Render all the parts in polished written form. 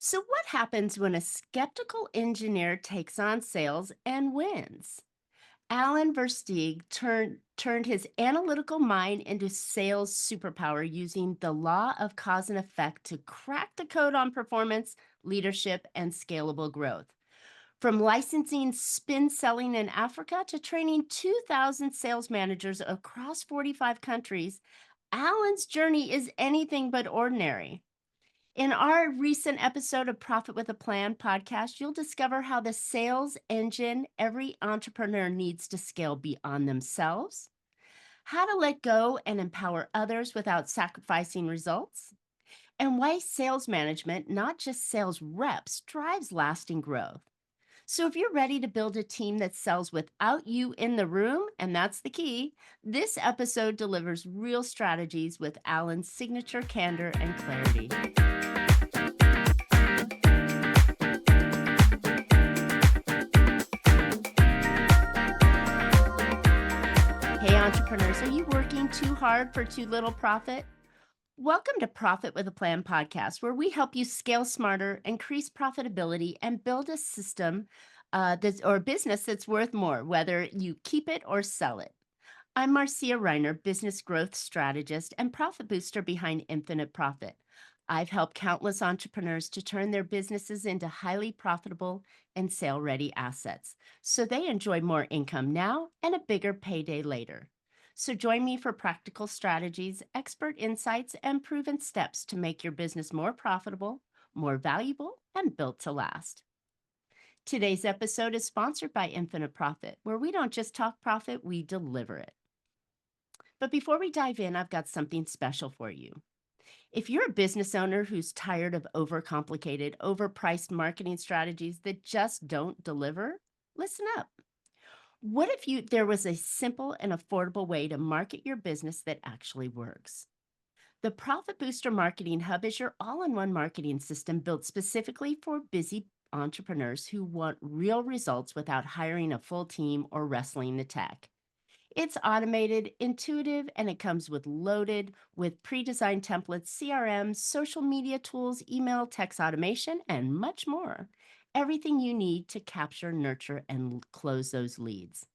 So, what happens when a skeptical engineer takes on sales and wins? Alan Versteeg turned his analytical mind into sales superpower using the law of cause and effect to crack the code on performance, leadership, and scalable growth. From licensing spin selling in Africa to training 2,000 sales managers across 45 countries, Alan's journey is anything but ordinary. In our recent episode of Profit with a Plan podcast, you'll discover how the sales engine every entrepreneur needs to scale beyond themselves, how to let go and empower others without sacrificing results, and why sales management, not just sales reps, drives lasting growth. So, if you're ready to build a team that sells without you in the room, and that's the key, this episode delivers real strategies with Alan's signature candor and clarity. Hey, entrepreneurs, are you working too hard for too little profit? Welcome to Profit with a Plan podcast, where we help you scale smarter, increase profitability, and build a system or a business that's worth more, whether you keep it or sell it. I'm Marcia Riner, business growth strategist and profit booster behind Infinite Profit. I've helped countless entrepreneurs to turn their businesses into highly profitable and sale ready assets so they enjoy more income now and a bigger payday later. So join me for practical strategies, expert insights, and proven steps to make your business more profitable, more valuable, and built to last. Today's episode is sponsored by Infinite Profit, where we don't just talk profit, we deliver it. But before we dive in, I've got something special for you. If you're a business owner who's tired of overcomplicated, overpriced marketing strategies that just don't deliver, listen up. What if there was a simple and affordable way to market your business that actually works? The Profit Booster Marketing Hub is your all-in-one marketing system built specifically for busy entrepreneurs who want real results without hiring a full team or wrestling the tech. It's automated, intuitive, and it comes loaded with pre-designed templates, CRMs, social media tools, email, text automation, and much more. Everything you need to capture, nurture, and close those leads.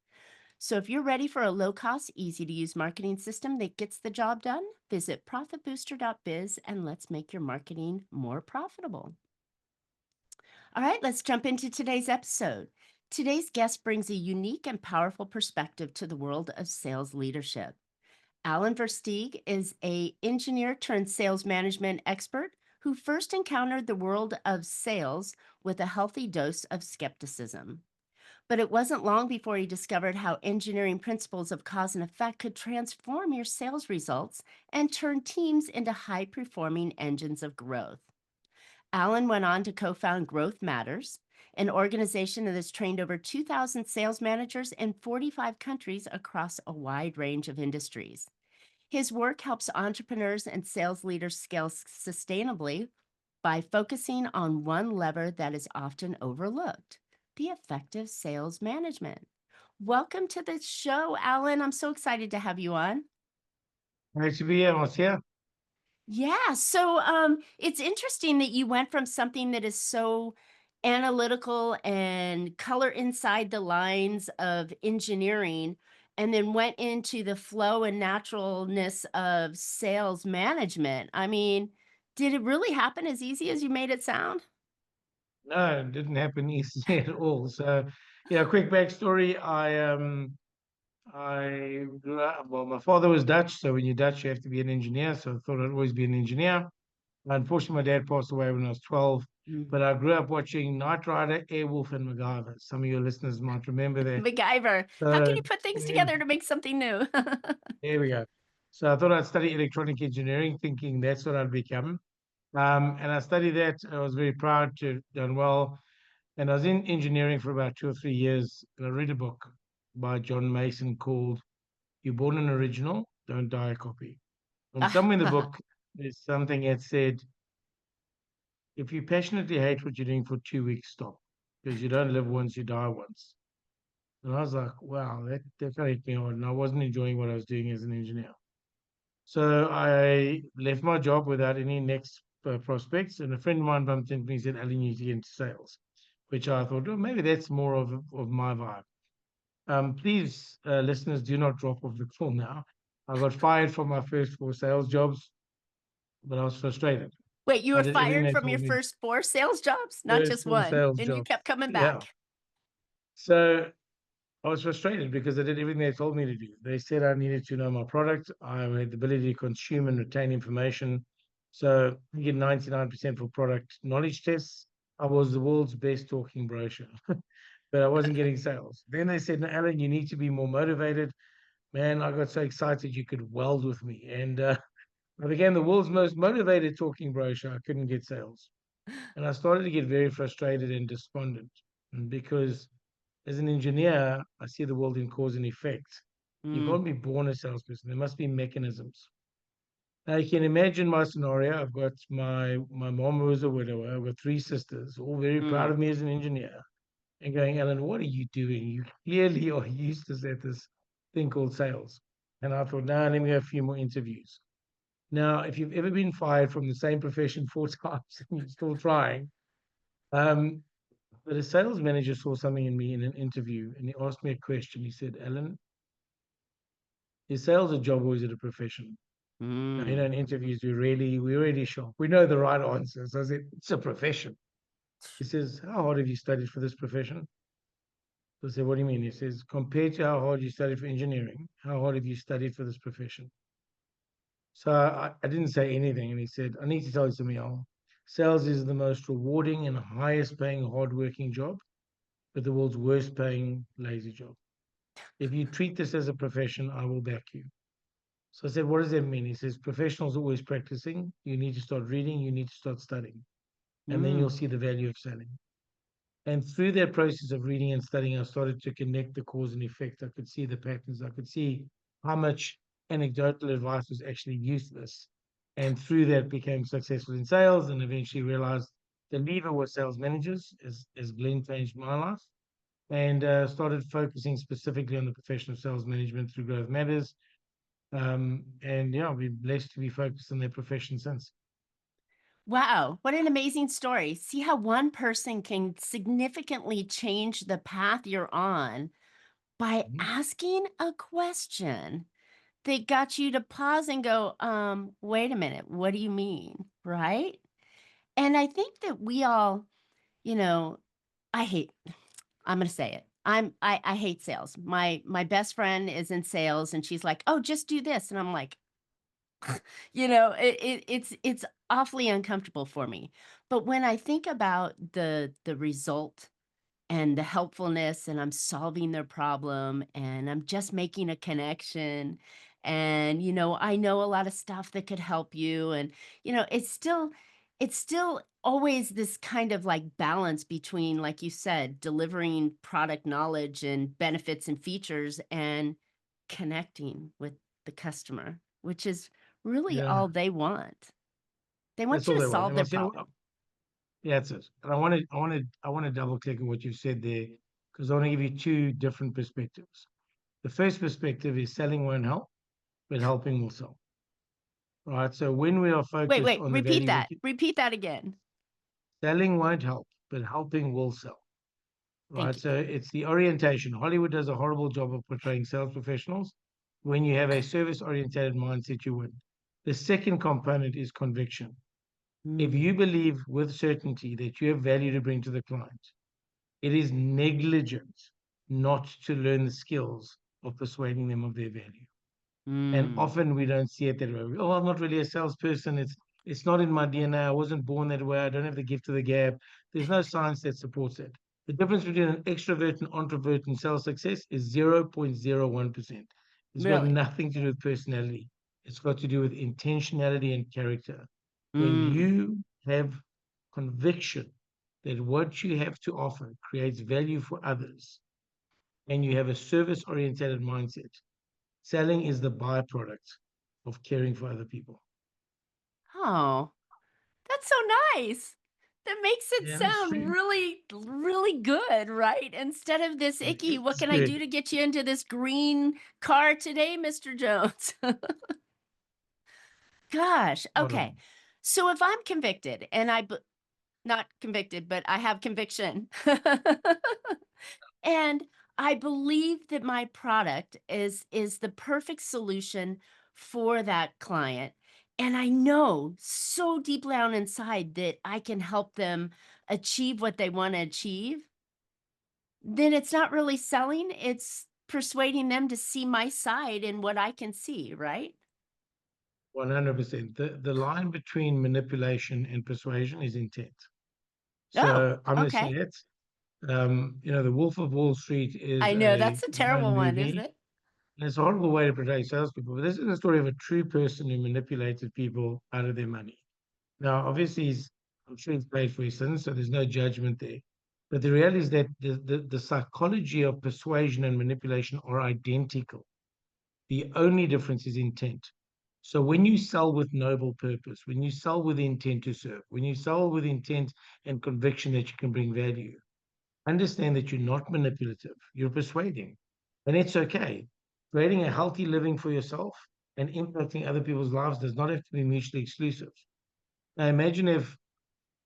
So if you're ready for a low-cost, easy-to-use marketing system that gets the job done, visit profitbooster.biz and let's make your marketing more profitable. All right, let's jump into today's episode. Today's guest brings a unique and powerful perspective to the world of sales leadership. Alan Versteeg is a engineer turned sales management expert who first encountered the world of sales with a healthy dose of skepticism. But it wasn't long before he discovered how engineering principles of cause and effect could transform your sales results and turn teams into high performing engines of growth. Alan went on to co found Growth Matters, an organization that has trained over 2,000 sales managers in 45 countries across a wide range of industries. His work helps entrepreneurs and sales leaders scale sustainably by focusing on one lever that is often overlooked: the effective sales management. Welcome to the show, Alan. I'm so excited to have you on. Nice to be here, Marcia. It's interesting that you went from something that is so analytical and color inside the lines of engineering and then went into the flow and naturalness of sales management. I mean, did it really happen as easy as you made it sound? No, it didn't happen easily at all. So, yeah, quick backstory. I grew up, well, my father was Dutch, so when you're Dutch, you have to be an engineer. So I thought I'd always be an engineer. Unfortunately, my dad passed away when I was 12, Mm. but I grew up watching Knight Rider, Airwolf, and MacGyver. Some of your listeners might remember that. MacGyver. How can So, you put things yeah, together to make something new? there we go. So I thought I'd study electronic engineering, thinking that's what I'd become. And I studied that. I was very proud to have done well. And I was in engineering for about 2 or 3 years. And I read a book by John Mason called You're Born an Original, Don't Die a Copy. And somewhere in the book, there's something that said, if you passionately hate what you're doing for 2 weeks, stop. Because you don't live once, you die once. And I was like, wow, that kind of hit me hard. And I wasn't enjoying what I was doing as an engineer. So I left my job without any next prospects, and a friend of mine bumped into me and said, "Alan, you need to get into sales," which I thought, oh, maybe that's more of my vibe. Please, listeners, do not drop off the call now. I got fired from my first 4 sales jobs, but I was frustrated. Wait, you I were did everything fired they from your told me. first 4 sales jobs, not First just 4 one, sales and you jobs. kept coming Yeah. back. So I was frustrated because I did everything they told me to do. They said I needed to know my product. I had the ability to consume and retain information. So you get 99% for product knowledge tests. I was the world's best talking brochure, but I wasn't getting sales. Then they said, no, Alan, you need to be more motivated. Man, I got so excited you could weld with me. And I became the world's most motivated talking brochure. I couldn't get sales. And I started to get very frustrated and despondent because as an engineer, I see the world in cause and effect. You Mm, can't be born a salesperson. There must be mechanisms. Now you can imagine my scenario. I've got my mom who was a widower. I've got 3 sisters, all very proud mm. of me as an engineer, and going, Alan, what are you doing? You clearly are useless at this thing called sales. And I thought, now let me have a few more interviews. Now, if you've ever been fired from the same profession 4 times and you're still trying, um, but a sales manager saw something in me in an interview and he asked me a question. He said, Alan, is sales a job or is it a profession? Now, Mm. in interviews, we already sharp. We know the right answer. So I said, it's a profession. He says, how hard have you studied for this profession? So I said, what do you mean? He says, compared to how hard you studied for engineering, how hard have you studied for this profession? So I didn't say anything. And he said, I need to tell you something else. Sales is the most rewarding and highest paying, hardworking job, but the world's worst paying, lazy job. If you treat this as a profession, I will back you. So I said, what does that mean? He says, professionals are always practicing. You need to start reading. You need to start studying. And then you'll Mm. see the value of selling. And through that process of reading and studying, I started to connect the cause and effect. I could see the patterns. I could see how much anecdotal advice was actually useless. And through that, became successful in sales and eventually realized the lever was sales managers, as Glenn changed my life, and started focusing specifically on the profession of sales management through Growth Matters. And yeah, I've been blessed to be focused on their profession since. Wow, what an amazing story. See how one person can significantly change the path you're on by Mhm. asking a question that got you to pause and go, wait a minute, what do you mean? Right? And I think that we all, you know, I hate, I'm gonna say it. I hate sales. My best friend is in sales and she's like, oh, just do this. And I'm like, it's awfully uncomfortable for me. But when I think about the result and the helpfulness and I'm solving their problem and I'm just making a connection and I know a lot of stuff that could help you and it's still always this kind of like balance between, like you said, delivering product knowledge and benefits and features and connecting with the customer, which is really Yeah, all they want. They want that's you all to they want. solve And I their say, problem. yeah, that's it. And I want to double click on what you said there because I want to give you 2 different perspectives. The first perspective is selling won't help, but helping will sell. Right. So when we are Wait, focused wait, on the repeat value we that. can, Repeat that again. selling won't help, but helping will sell. Thank Right. you. So it's the orientation. Hollywood does a horrible job of portraying sales professionals. When you have a service oriented mindset, you win. The second component is conviction. If you Mm, believe with certainty that you have value to bring to the client, it is negligent not to learn the skills of persuading them of their value. And mm. often we don't see it that way. Oh, I'm not really a salesperson. It's not in my DNA. I wasn't born that way. I don't have the gift of the gab. There's no science that supports it. The difference between an extrovert and introvert in sales success is 0.01%. It's got Really? nothing to do with personality. It's got to do with intentionality and character. When Mm. you have conviction that what you have to offer creates value for others, and you have a service oriented mindset, selling is the byproduct of caring for other people. Oh, that's so nice. That makes it Yeah, that's sound true. really, really good, right? Instead of this icky, what It's can I good. do to get you into this green car today, Mr. Jones? Gosh. Spot Okay. on. So if I'm convicted and not convicted, but I have conviction. And I believe that my product is the perfect solution for that client. And I know so deep down inside that I can help them achieve what they want to achieve. Then it's not really selling, it's persuading them to see my side and what I can see, right? 100%. The line between manipulation and persuasion is intent. Oh, So I'm going to say okay. it. The Wolf of Wall Street is I know a that's a known terrible one, isn't movie. it? And it's a horrible way to portray salespeople. But this is the story of a true person who manipulated people out of their money. Now, obviously, I'm sure he's paid for his sins, so there's no judgment there. But the reality is that the psychology of persuasion and manipulation are identical. The only difference is intent. So when you sell with noble purpose, when you sell with intent to serve, when you sell with intent and conviction that you can bring value, understand that you're not manipulative, you're persuading. And it's okay. Creating a healthy living for yourself and impacting other people's lives does not have to be mutually exclusive. Now, imagine if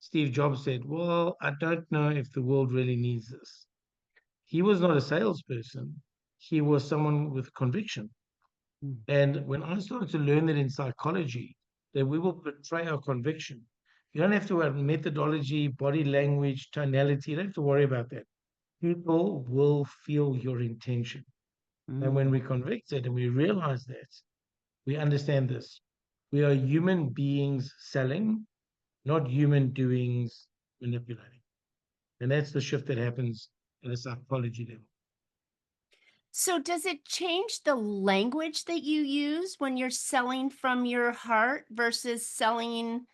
Steve Jobs said, well, I don't know if the world really needs this. He was not a salesperson, he was someone with conviction. Mm. And when I started to learn that in psychology, that we will betray our conviction. You don't have to have methodology, body language, tonality. You don't have to worry about that. People will feel your intention. And when Mm. we're convicted and we realize that, we understand this. We are human beings selling, not human doings manipulating. And that's the shift that happens at a psychology level. So does it change the language that you use when you're selling from your heart versus selling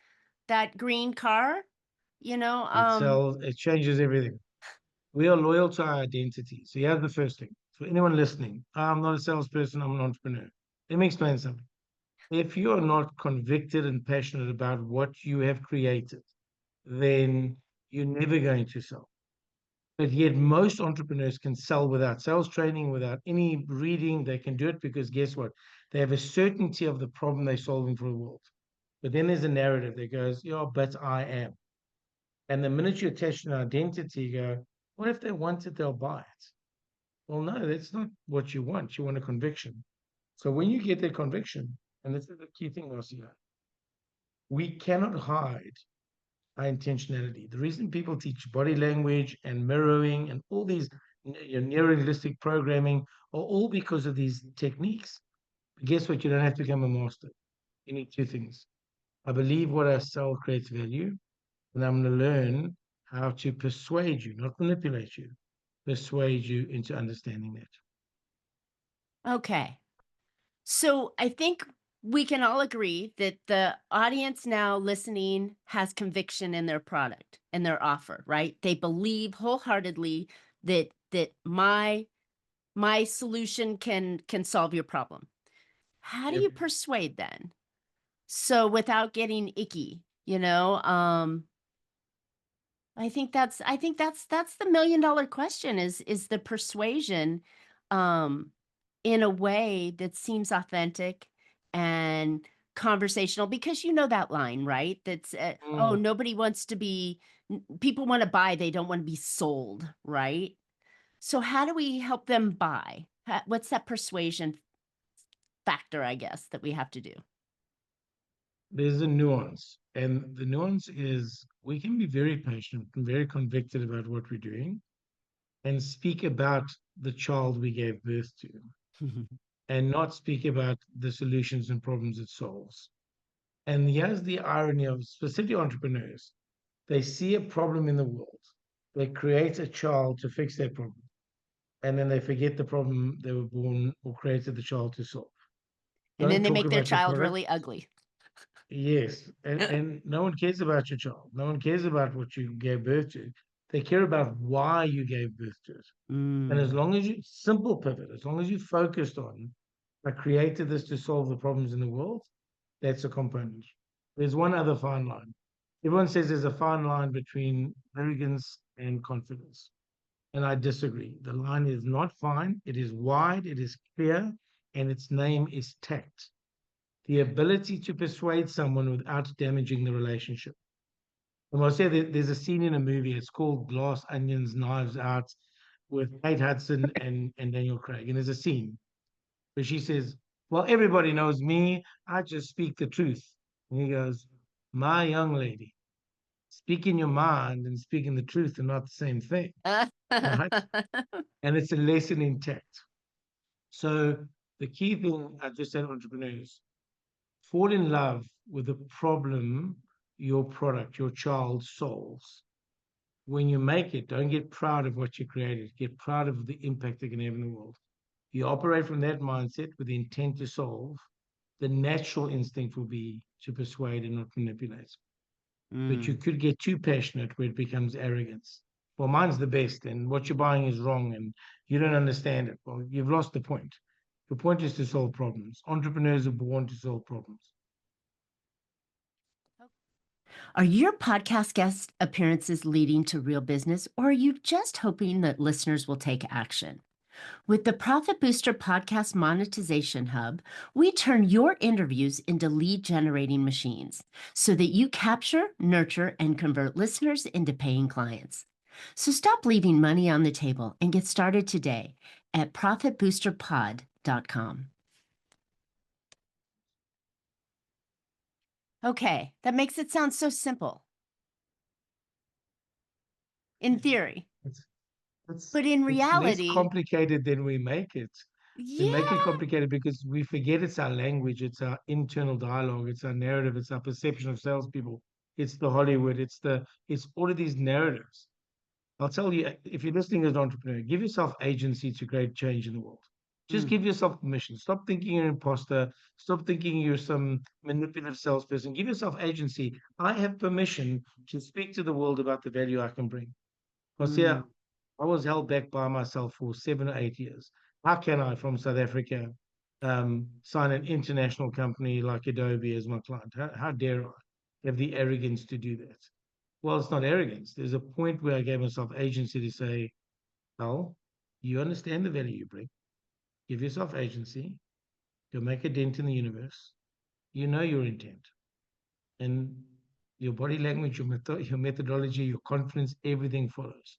that green car? You know, It changes everything. We are loyal to our identity. So here's the first thing. For anyone listening, I'm not a salesperson, I'm an entrepreneur. Let me explain something. If you are not convicted and passionate about what you have created, then you're never going to sell. But yet, most entrepreneurs can sell without sales training, without any reading. They can do it because guess what? They have a certainty of the problem they're solving for the world. But then there's a narrative that goes, yeah, but I am. And the minute you attach an identity, you go, what if they want it, they'll buy it? Well, no, that's not what you want. You want a conviction. So when you get that conviction, and this is the key thing, Marcia, we cannot hide our intentionality. The reason people teach body language and mirroring and all these neuro-linguistic programming are all because of these techniques. But guess what? You don't have to become a master. You need two things. I believe what I sell creates value, and I'm going to learn how to persuade you, not manipulate you, persuade you into understanding that. okay. So I think we can all agree that the audience now listening has conviction in their product and their offer, right? They believe wholeheartedly that my solution can solve your problem. How do Yep. you persuade then? So without getting icky, I think that's the $1,000,000 question is the persuasion um in a way that seems authentic and conversational because you know that line, right? That's oh, Mm. nobody wants to be people want to buy, they don't want to be sold, right? So how do we help them buy? What's that persuasion factor, I guess, that we have to do? There's a nuance, and the nuance is we can be very passionate and very convicted about what we're doing and speak about the child we gave birth to and not speak about the solutions and problems it solves. And here's the irony of specific entrepreneurs. They see a problem in the world. They create a child to fix that problem. And then they forget the problem they were born or created the child to solve. And then Don't they talk make their about your child product. really ugly. Yes. And no one cares about your child. No one cares about what you gave birth to. They care about why you gave birth to it. And as Mm. long as you, simple pivot, as long as you focused on, I created this to solve the problems in the world, that's a component. There's one other fine line. Everyone says there's a fine line between arrogance and confidence. And I disagree. The line is not fine, it is wide, it is clear, and its name is tact. the ability to persuade someone without damaging the relationship. And I'll say that there's a scene in a movie, it's called Glass Onions, Knives Out, with Kate Hudson and Daniel Craig. And there's a scene where she says, well, everybody knows me. I just speak the truth. And he goes, my young lady, speaking your mind and speaking the truth are not the same thing, right? And it's a lesson in tact. So the key thing I just said, entrepreneurs, fall in love with the problem your product, your child solves. When you make it, don't get proud of what you created. Get proud of the impact it can have in the world. You operate from that mindset with the intent to solve. The natural instinct will be to persuade and not manipulate. But you could get too passionate where it becomes arrogance. Well, mine's the best, and what you're buying is wrong, and you don't understand it. Well, you've lost the point. The point is to solve problems. Entrepreneurs are born to solve problems. Are your podcast guest appearances leading to real business, or are you just hoping that listeners will take action? With the Profit Booster Podcast Monetization Hub, we turn your interviews into lead generating machines so that you capture, nurture, and convert listeners into paying clients. So stop leaving money on the table and get started today at profitboosterpod.com. Okay, that makes it sound so simple. In theory. But in reality, it's less complicated than we make it. We make it yeah, complicated because we forget it's our language, it's our internal dialogue, it's our narrative, it's our perception of salespeople, it's the Hollywood, it's all of these narratives. I'll tell you, if you're listening as an entrepreneur, give yourself agency to create change in the world. Just give yourself permission. Stop thinking you're an imposter. Stop thinking you're some manipulative salesperson. Give yourself agency. I have permission to speak to the world about the value I can bring. Because here, I was held back by myself for 7 or 8 years. How can I, from South Africa, sign an international company like Adobe as my client? How dare I have the arrogance to do that? Well, it's not arrogance. There's a point where I gave myself agency to say, well, you understand the value you bring. Give yourself agency. You'll make a dent in the universe. You know your intent. And your body language, your methodology, your confidence, everything follows.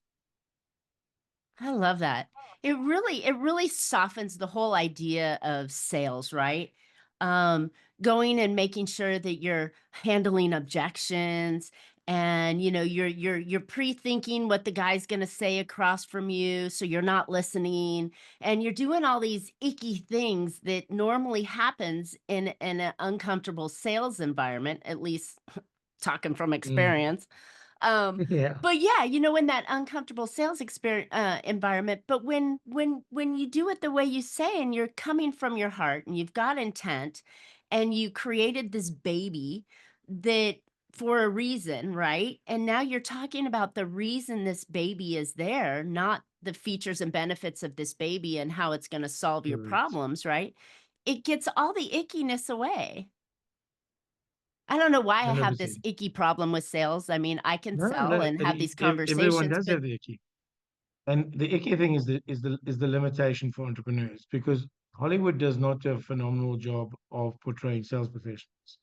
I love that. It really softens the whole idea of sales, right? Um, Going and making sure that you're handling objections and you're pre-thinking what the guy's going to say across from you, so you're not listening, and you're doing all these icky things that normally happens in an uncomfortable sales environment, at least talking from Mm. experience. Um, Yeah. but yeah, in that uncomfortable sales experience environment. But when you do it the way you say, and you're coming from your heart, and you've got intent, and you created this baby that for a reason, right? And now you're talking about the reason this baby is there, not the features and benefits of this baby and how it's going to solve your Correct. problems, right? It gets all the ickiness away. I don't know why I have this 100%. icky problem with sales. I mean, I can No, sell no, and have these everyone conversations, does but have the icky. And the icky thing is the limitation for entrepreneurs because Hollywood does not do a phenomenal job of portraying sales professionals.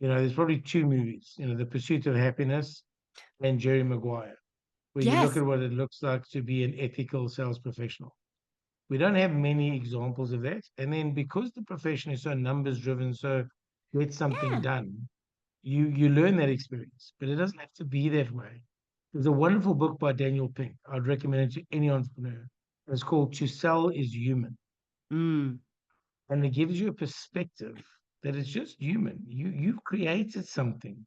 There's probably two movies, The Pursuit of Happiness and Jerry Maguire, where you look yes. at what it looks like to be an ethical sales professional. We don't have many examples of that. And then because the profession is so numbers driven, so get something Yeah. done, you learn that experience, but it doesn't have to be that way. There's a wonderful book by Daniel Pink. I'd recommend it to any entrepreneur. It's called To Sell is Human. Mm. And it gives you a perspective that it's just human. You've created something.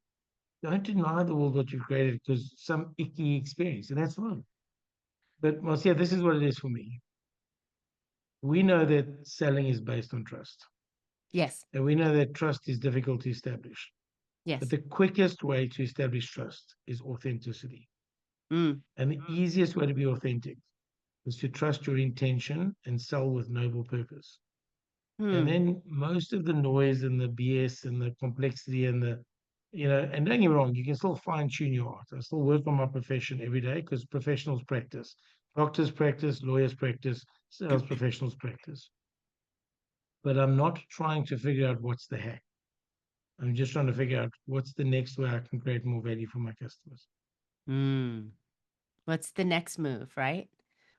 Don't deny the world what you've created because some icky experience, and that's fine. But Marcia, this is what it is for me. We know that selling is based on trust. Yes. And we know that trust is difficult to establish. But Yes. the quickest way to establish trust is authenticity. Mm. And the easiest way to be authentic is to trust your intention and sell with noble purpose. And Mm. then most of the noise and the BS and the complexity and and don't get me wrong, you can still fine tune your art. I still work on my profession every day because professionals practice. Doctors practice, lawyers practice, sales professionals practice. But I'm not trying to figure out what's the hack. I'm just trying to figure out what's the next way I can create more value for my customers. Mm. What's the next move, right?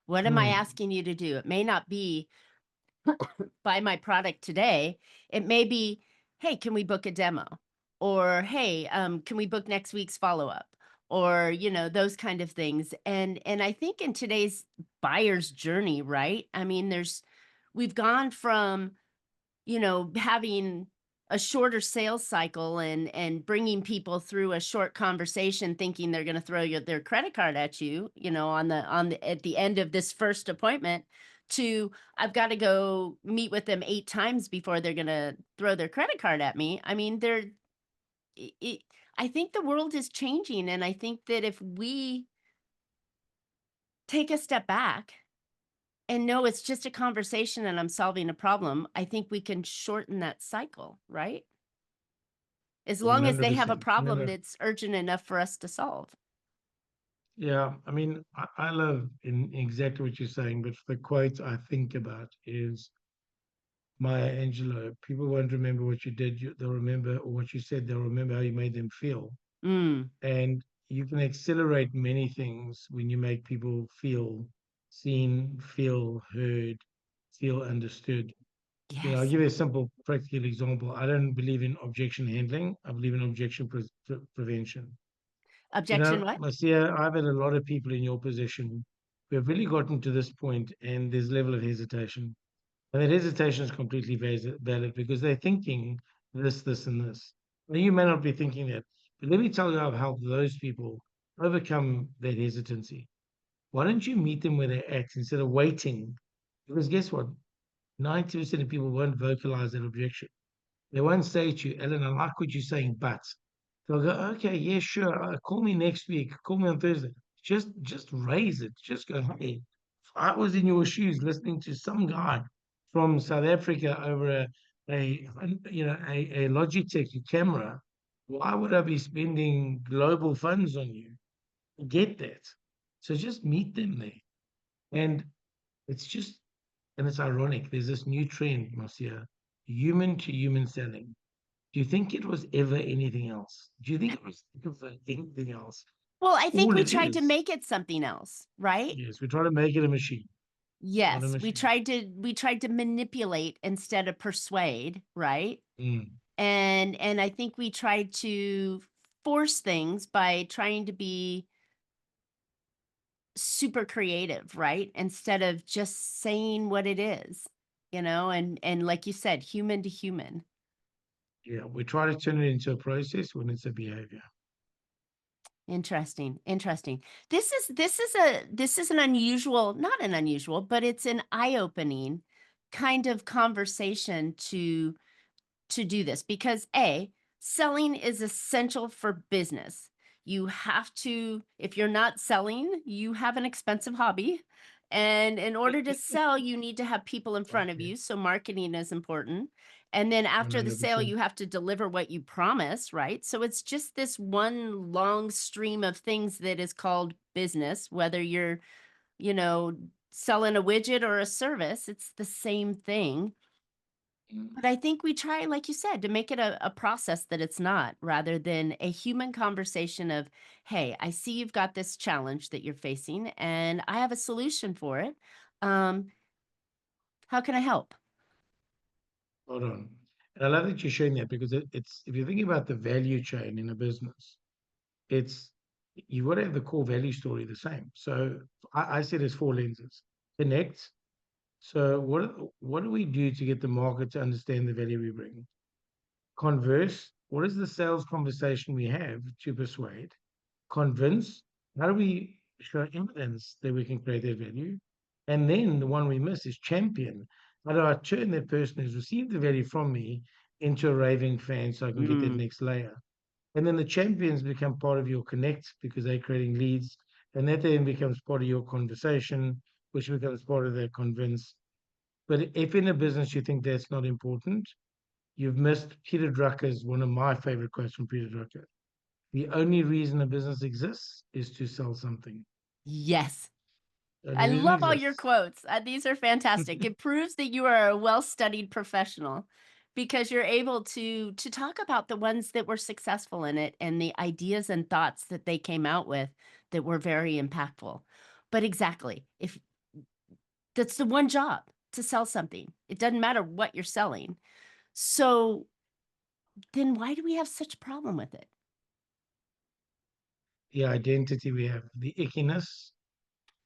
What am I Hmm. asking you to do? It may not be buy my product today. It may be, hey, can we book a demo? Or hey, can we book next week's follow-up? Or, those kind of things. And I think in today's buyer's journey, right? I mean, we've gone from, having a shorter sales cycle and bringing people through a short conversation thinking they're going to throw their credit card at you, at the end of this first appointment, to I've got to go meet with them 8 times before they're going to throw their credit card at me. I mean, it, it, I think the world is changing, and I think that if we take a step back and know it's just a conversation and I'm solving a problem, I think we can shorten that cycle, right? As long as they have a 100%. problem that's urgent enough for us to solve. Yeah, I mean, I love in exactly what you're saying, but the quote I think about is Maya Angelou. People won't remember what you did, they'll remember, or what you said, they'll remember how you made them feel. Mm, And you can accelerate many things when you make people feel seen, feel heard, feel understood. I'll yes. give you a simple practical example. I don't believe in objection handling. I believe in objection prevention. Objection what? Marcia, I've had a lot of people in your position who have really gotten to this point and there's level of hesitation. And that hesitation is completely valid because they're thinking this, this, and this. Now, you may not be thinking that, but let me tell you how I've helped those people overcome that hesitancy. Why don't you meet them where they're at instead of waiting? Because guess what? 90% of people won't vocalize that objection. They won't say to you, Ellen, I like what you're saying, but they'll go, okay, yeah, sure. Call me next week. Call me on Thursday. Just raise it. Just go, hey, if I was in your shoes listening to some guy from South Africa over a Logitech camera, why would I be spending global funds on you? Get that. So just meet them there. And it's just, and it's ironic. There's this new trend, Marcia, human to human selling. Do you think it was ever anything else? Do you think it was ever anything else? Well, I think All we it tried to is. make it something else, right? Yes, we try to make it a machine, not a Yes, we machine. tried to we tried to manipulate instead of persuade, right? Mm. And I think we tried to force things by trying to be super creative, right? Instead of just saying what it is, and like you said, human to human. Yeah, we try to turn it into a process when it's a behavior. Interesting, interesting. This is an unusual, not an unusual, but it's an eye-opening kind of conversation to do this because selling is essential for business. You have to, if you're not selling, you have an expensive hobby. And in order to sell, you need to have people in front of Okay, you. So marketing is important. And then after the sale, 100%. you have to deliver what you promise, right? So it's just this one long stream of things that is called business, whether you're, you know, selling a widget or a service, it's the same thing. Mm. But I think we try, like you said, to make it a process that it's not, rather than a human conversation of, hey, I see you've got this challenge that you're facing, and I have a solution for it. Um, how can I help? Hold on. And I love that you're showing that because it's, if you're thinking about the value chain in a business, it's, you've got to have the core value story the same. So I see there's four lenses. Connect. So what do we do to get the market to understand the value we bring? Converse. What is the sales conversation we have to persuade? Convince. How do we show evidence that we can create that value? And then the one we miss is champion. How do I turn that person who's received the value from me into a raving fan so I can get that Mm, next layer? And then the champions become part of your connect because they're creating leads. And that then becomes part of your conversation, which becomes part of their convince. But if in a business you think that's not important, you've missed Peter Drucker's one of my favorite quotes from Peter Drucker. The only reason a business exists is to sell something. yes. The only I reason it love all your exists. quotes. These are fantastic. It proves that you are a well-studied professional because you're able to talk about the ones that were successful in it and the ideas and thoughts that they came out with that were very impactful. But exactly, if that's the one job, to sell something. It doesn't matter what you're selling. So then why do we have such a problem with it? The identity we have, the ickiness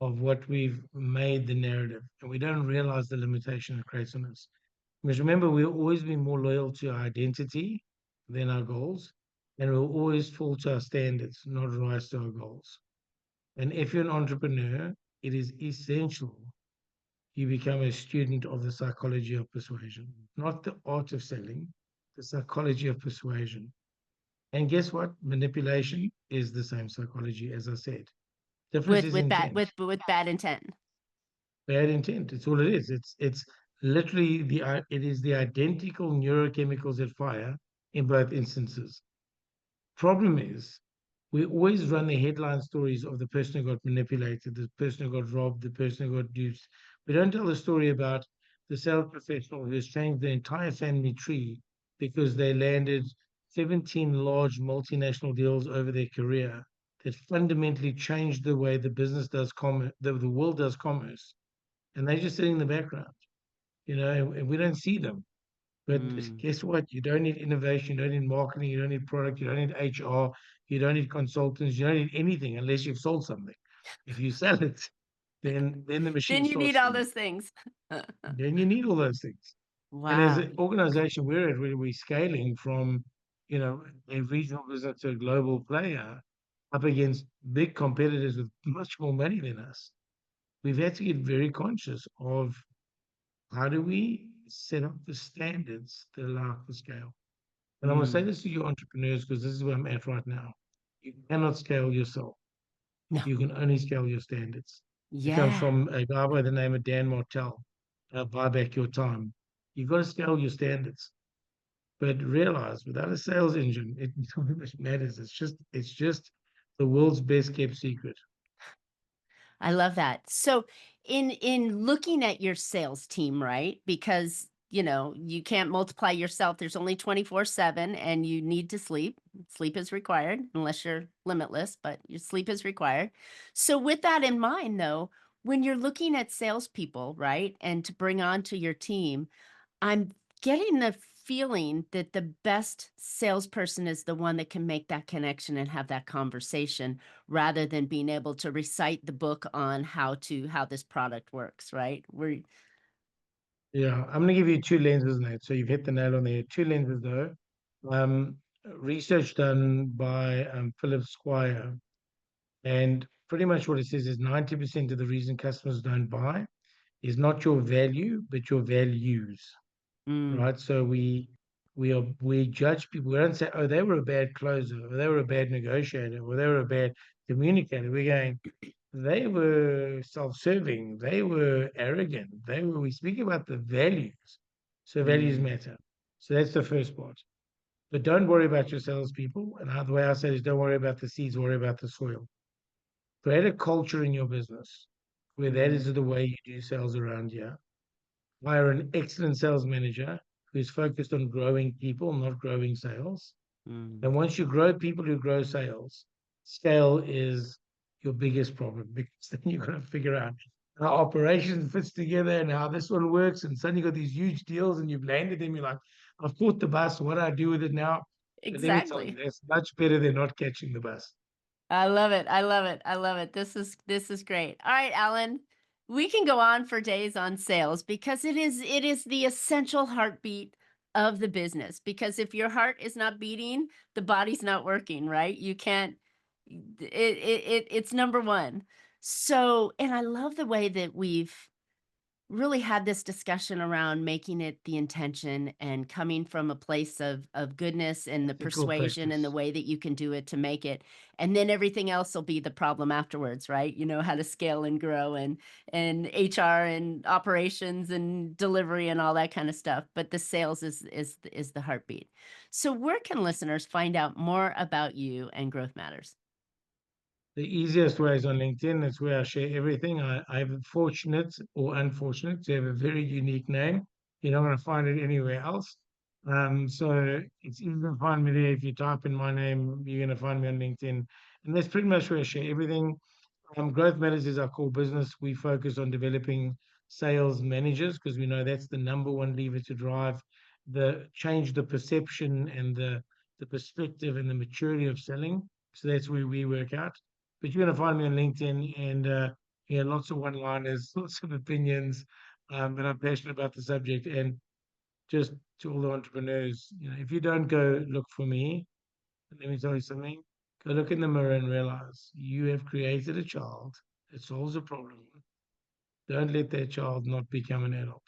of what we've made the narrative, and we don't realize the limitation it creates on us. Because remember, we'll always be more loyal to our identity than our goals, and we'll always fall to our standards, not rise to our goals. And if you're an entrepreneur, it is essential you become a student of the psychology of persuasion, not the art of selling, the psychology of persuasion. And guess what? Manipulation is the same psychology, as I said. Difference is intent. With bad intent. Bad intent. It's all it is. It's literally it is the identical neurochemicals that fire in both instances. Problem is, we always run the headline stories of the person who got manipulated, the person who got robbed, the person who got duped. We don't tell the story about the sales professional who has changed their entire family tree because they landed 17 large multinational deals over their career that fundamentally changed the way the business does commerce, the world does commerce. And they're just sitting in the background, and we don't see them. But Mm. guess what? You don't need innovation, you don't need marketing, you don't need product, you don't need HR, you don't need consultants, you don't need anything unless you've sold something. If you sell it, then the machine Then you need starts for all you. those things. Then you need all those things. And as Wow. an organization we're at, where we're scaling from, a regional business to a global player up against big competitors with much more money than us, we've had to get very conscious of how do we set up the standards that allow for scale. And I'm going to say Mm. this to you entrepreneurs because this is where I'm at right now. You cannot scale yourself. No. You can only scale your standards. It comes Yeah. from a guy by the name of Dan Martell. Buy back your time. You've got to scale your standards. But realize without a sales engine, it not much matters. It's just the world's best kept secret. I love that. So in looking at your sales team, right? Because, you can't multiply yourself. There's only 24/7 and you need to sleep. Sleep is required unless you're limitless, but your sleep is required. So with that in mind though, when you're looking at salespeople, right? And to bring on to your team, I'm getting the feeling that the best salesperson is the one that can make that connection and have that conversation rather than being able to recite the book on how this product works, right? Yeah, I'm going to give you two lenses, Nate. So you've hit the nail on the head. Two lenses, though. Um, Research done by Philip Squire, and pretty much what it says is 90% of the reason customers don't buy is not your value, but your values, Mm, right? So we judge people. We don't say, oh, they were a bad closer, or they were a bad negotiator, or they were a bad communicator. We're going, they were self-serving, they were arrogant, we speak about the values. So values mm, matter. So that's the first part. But don't worry about your salespeople. And the way I say it is don't worry about the seeds, worry about the soil. Create a culture in your business where that mm, is the way you do sales around here. Hire an excellent sales manager who's focused on growing people, not growing sales. mm. And once you grow people who grow sales, scale is your biggest problem because then you've got to figure out how operations fits together and how this one works. And suddenly you got these huge deals and you've landed them. You're like, I've caught the bus. What do I do with it now? But let me tell you, Exactly. that's much better than not catching the bus. I love it. I love it. I love it. This is great. All right, Alan. We can go on for days on sales because it is the essential heartbeat of the business. Because if your heart is not beating, the body's not working, right? You can't it's number one. So, and I love the way that we've really had this discussion around making it the intention and coming from a place of goodness and the Ethical persuasion and the practice. way that you can do it to make it, and then everything else will be the problem afterwards, right? You know how to scale and grow and HR and operations and delivery and all that kind of stuff, but the sales is the heartbeat. So where can listeners find out more about you and Growth Matters? The easiest way is on LinkedIn. That's where I share everything. I'm fortunate or unfortunate to have a very unique name. You're not going to find it anywhere else. So it's easy to find me there. If you type in my name, you're going to find me on LinkedIn. And that's pretty much where I share everything. Growth Matters is our core business. We focus on developing sales managers because we know that's the number one lever to drive the change, the perception and the perspective and the maturity of selling. So that's where we work out. But you're going to find me on LinkedIn and yeah, lots of one-liners, lots of opinions. But I'm passionate about the subject. And just to all the entrepreneurs, if you don't go look for me, let me tell you something. Go look in the mirror and realize you have created a child that solves a problem. Don't let that child not become an adult.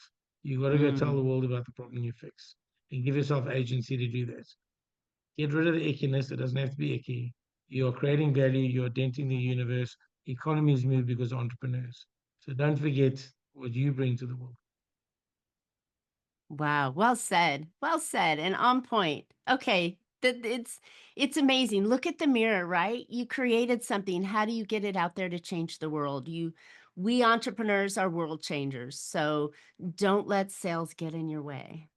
You got to go tell the Mm. world about the problem you fix and give yourself agency to do that. Get rid of the ickiness. It doesn't have to be icky. You're creating value. You're denting the universe. Economies move because of entrepreneurs. So don't forget what you bring to the world. Wow, well said. Well said and on point. Okay, it's amazing. Look at the mirror, right? You created something. How do you get it out there to change the world? We entrepreneurs are world changers. So don't let sales get in your way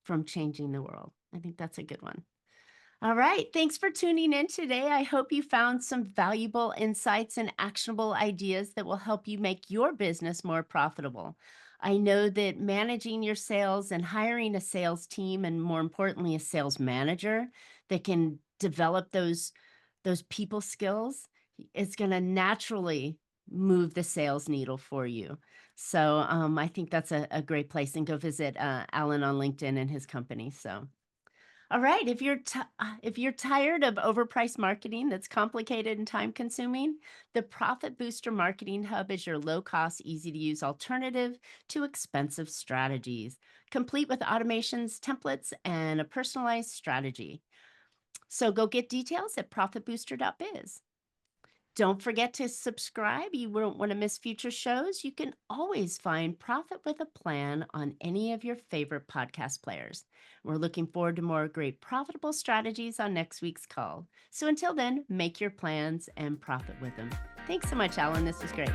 from changing the world. I think that's a good one. All right. Thanks for tuning in today. I hope you found some valuable insights and actionable ideas that will help you make your business more profitable. I know that managing your sales and hiring a sales team, and more importantly, a sales manager that can develop those people skills, is going to naturally move the sales needle for you. So I think that's a great place. And go visit Alan on LinkedIn and his company. So. All right. If you're tired of overpriced marketing that's complicated and time consuming, the Profit Booster Marketing Hub is your low cost, easy to use alternative to expensive strategies, complete with automations, templates, and a personalized strategy. So go get details at profitbooster.biz. Don't forget to subscribe. You won't want to miss future shows. You can always find Profit with a Plan on any of your favorite podcast players. We're looking forward to more great profitable strategies on next week's call. So until then, make your plans and profit with them. Thanks so much, Alan. This was great.